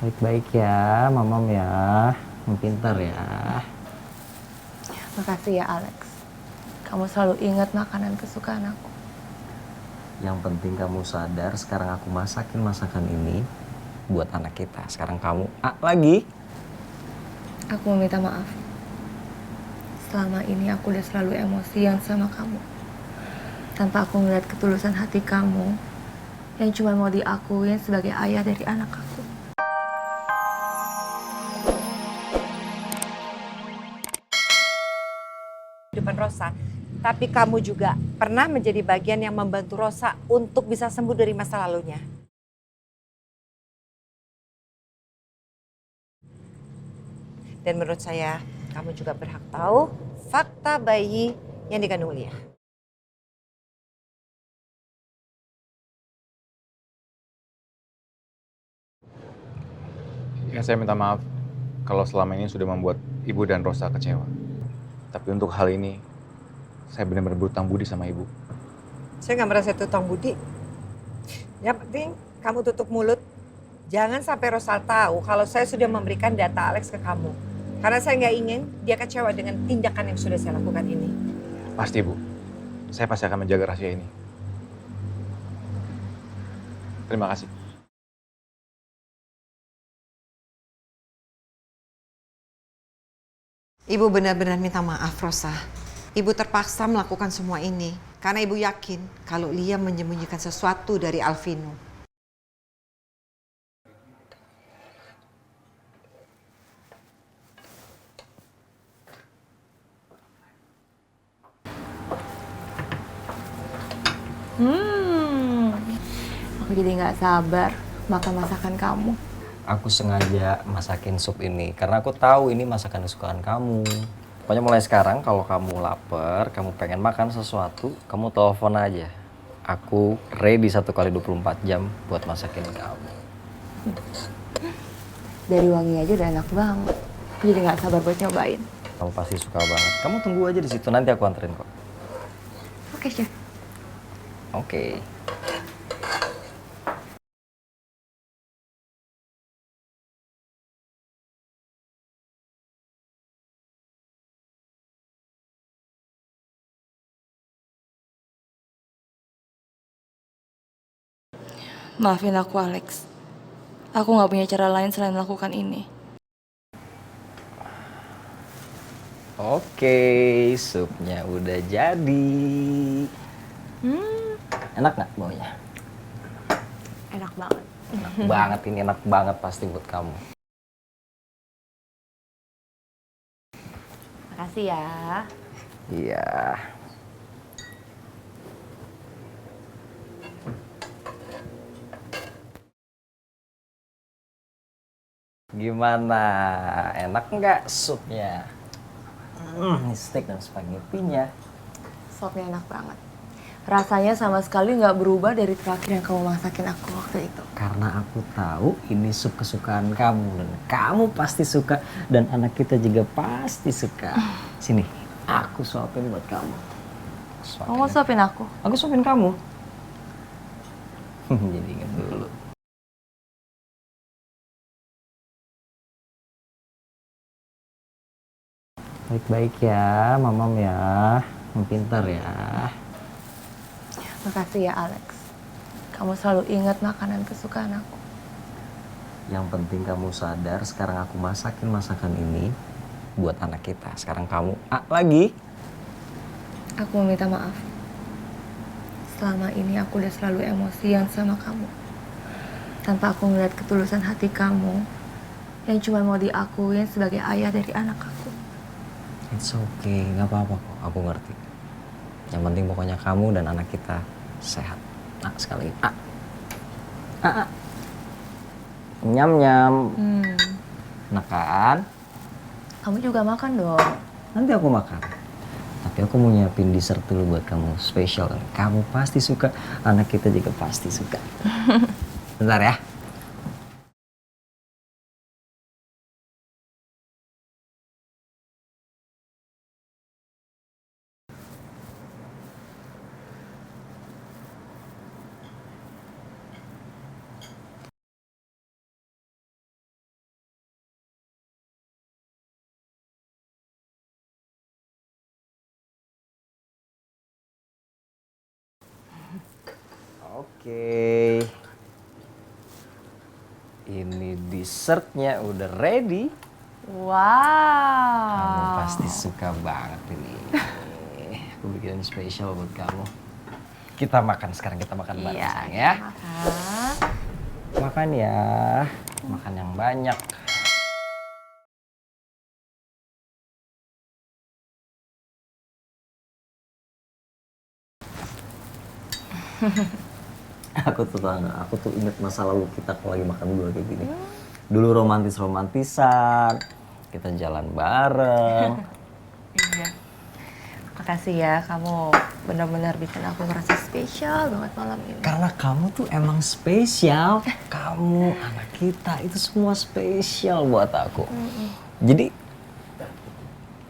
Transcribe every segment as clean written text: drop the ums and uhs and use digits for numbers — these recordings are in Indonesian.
Baik-baik ya, mamam ya. Yang pintar ya. Makasih ya Alex. Kamu selalu ingat makanan kesukaan aku. Yang penting kamu sadar sekarang aku masakin masakan ini buat anak kita. Sekarang kamu lagi. Aku mau minta maaf. Selama ini aku udah selalu emosian sama kamu. Tanpa aku ngeliat ketulusan hati kamu yang cuma mau diakuin sebagai ayah dari anak aku. Kehidupan Rosa, tapi kamu juga pernah menjadi bagian yang membantu Rosa untuk bisa sembuh dari masa lalunya. Dan menurut saya, kamu juga berhak tahu fakta bayi yang dikandung Lia. Ya, saya minta maaf kalau selama ini sudah membuat Ibu dan Rosa kecewa. Tapi untuk hal ini, saya benar-benar berutang budi sama Ibu. Saya nggak merasa itu utang budi. Yang penting kamu tutup mulut. Jangan sampai Rosa tahu kalau saya sudah memberikan data Alex ke kamu. Karena saya nggak ingin dia kecewa dengan tindakan yang sudah saya lakukan ini. Pasti, Bu. Saya pasti akan menjaga rahasia ini. Terima kasih. Ibu benar-benar minta maaf, Rosa. Ibu terpaksa melakukan semua ini karena ibu yakin kalau Lia menyembunyikan sesuatu dari Alvino. Aku jadi nggak sabar makan masakan kamu. Aku sengaja masakin sup ini karena aku tahu ini masakan kesukaan kamu. Pokoknya mulai sekarang kalau kamu lapar, kamu pengen makan sesuatu, kamu telepon aja. Aku ready 1 kali 24 jam buat masakin kamu. Dari wanginya aja udah enak banget. Aku jadi nggak sabar buat nyobain. Kamu pasti suka banget. Kamu tunggu aja di situ, nanti aku anterin kok. Oke, Chef. Oke. Maafin aku, Alex. Aku nggak punya cara lain selain melakukan ini. Oke, supnya udah jadi. Enak nggak baunya? Enak banget. Enak banget, ini enak banget pasti buat kamu. Makasih ya. Iya. Gimana? Enak nggak supnya? Ini steak dan spagettinya. Sopnya enak banget. Rasanya sama sekali nggak berubah dari terakhir yang kamu masakin aku waktu itu. Karena aku tahu ini sup kesukaan kamu dan kamu pasti suka dan anak kita juga pasti suka. Sini, aku suapin buat kamu. Kamu mau suapin aku? Aku suapin kamu. Jadi inget dulu. Baik-baik ya, mamam ya. Yang pintar ya. Makasih ya Alex. Kamu selalu ingat makanan kesukaan aku. Yang penting kamu sadar sekarang aku masakin masakan ini buat anak kita. Sekarang kamu lagi. Aku mau minta maaf. Selama ini aku udah selalu emosian sama kamu. Tanpa aku ngeliat ketulusan hati kamu yang cuma mau diakuin sebagai ayah dari anak aku. It's okay, nggak apa-apa kok. Aku ngerti. Yang penting pokoknya kamu dan anak kita sehat. Sekali lagi. Nyam nyam. Enak kan? Kamu juga makan dong. Nanti aku makan. Tapi aku mau nyiapin dessert dulu buat kamu. Spesial kan? Kamu pasti suka. Anak kita juga pasti suka. Bentar ya. Oke. Ini dessertnya udah ready. Wow. Kamu pasti suka banget ini. Aku bikin spesial buat kamu. Kita makan sekarang, kita makan bareng sayang ya. Makan. Makan ya. Makan yang banyak. Aku tuh inget masa lalu kita kalau lagi makan berdua kayak gini. Dulu romantisan, kita jalan bareng. Iya. Makasih ya, kamu benar-benar bikin aku ngerasa spesial banget malam ini. Karena kamu tuh emang spesial. Kamu, anak kita, itu semua spesial buat aku. Jadi,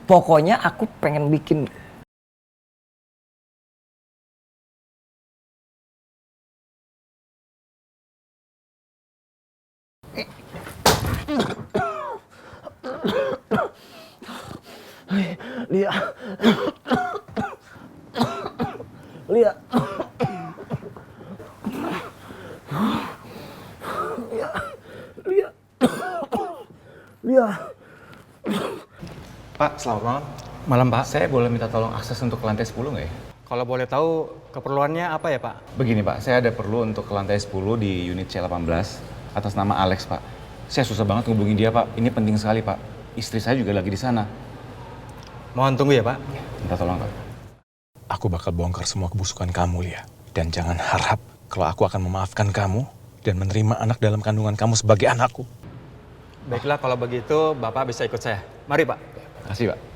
pokoknya aku pengen bikin Lia. Lia. Lia. Lia. Pak, selamat malam. Malam, Pak. Saya boleh minta tolong akses untuk ke lantai 10 nggak ya? Kalau boleh tahu keperluannya apa ya, Pak? Begini Pak, saya ada perlu untuk ke lantai 10 di unit C18 atas nama Alex Pak. Saya susah banget ngubungin dia Pak, ini penting sekali Pak. Istri saya juga lagi di sana. Mohon tunggu ya, Pak. Minta tolong Pak. Aku bakal bongkar semua kebusukan kamu, Lia. Dan jangan harap kalau aku akan memaafkan kamu dan menerima anak dalam kandungan kamu sebagai anakku. Baiklah, kalau begitu Bapak bisa ikut saya. Mari, Pak. Kasih Pak.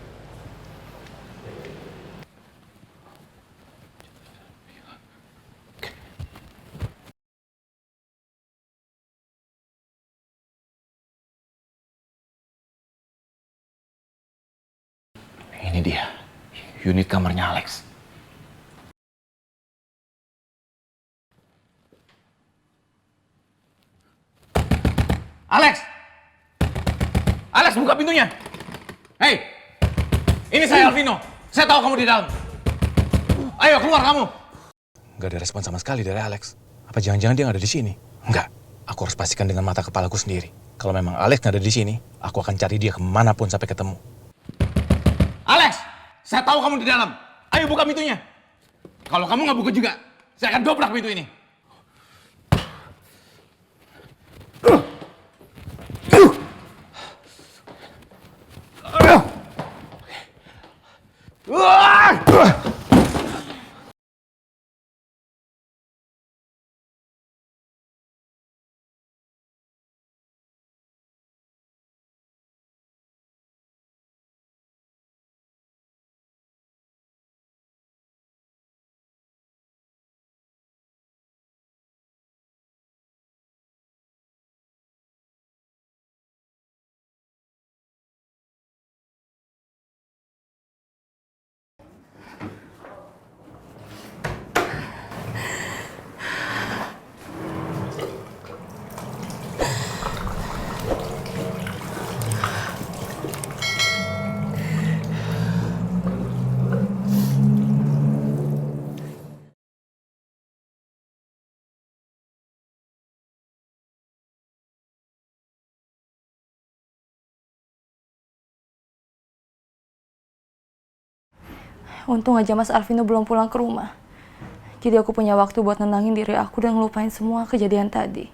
Ini dia, unit kamarnya Alex. Alex! Alex, buka pintunya! Hei! Ini saya Alvino. Saya tahu kamu di dalam. Ayo, keluar kamu! Gak ada respon sama sekali dari Alex. Apa jangan-jangan dia nggak ada di sini? Enggak. Aku harus pastikan dengan mata kepalaku sendiri. Kalau memang Alex nggak ada di sini, aku akan cari dia kemanapun sampai ketemu. Alex! Saya tahu kamu di dalam. Ayo buka pintunya. Kalau kamu nggak buka juga, saya akan dobrak pintu ini. Untung aja Mas Alvino belum pulang ke rumah. Jadi aku punya waktu buat nenangin diri aku dan ngelupain semua kejadian tadi.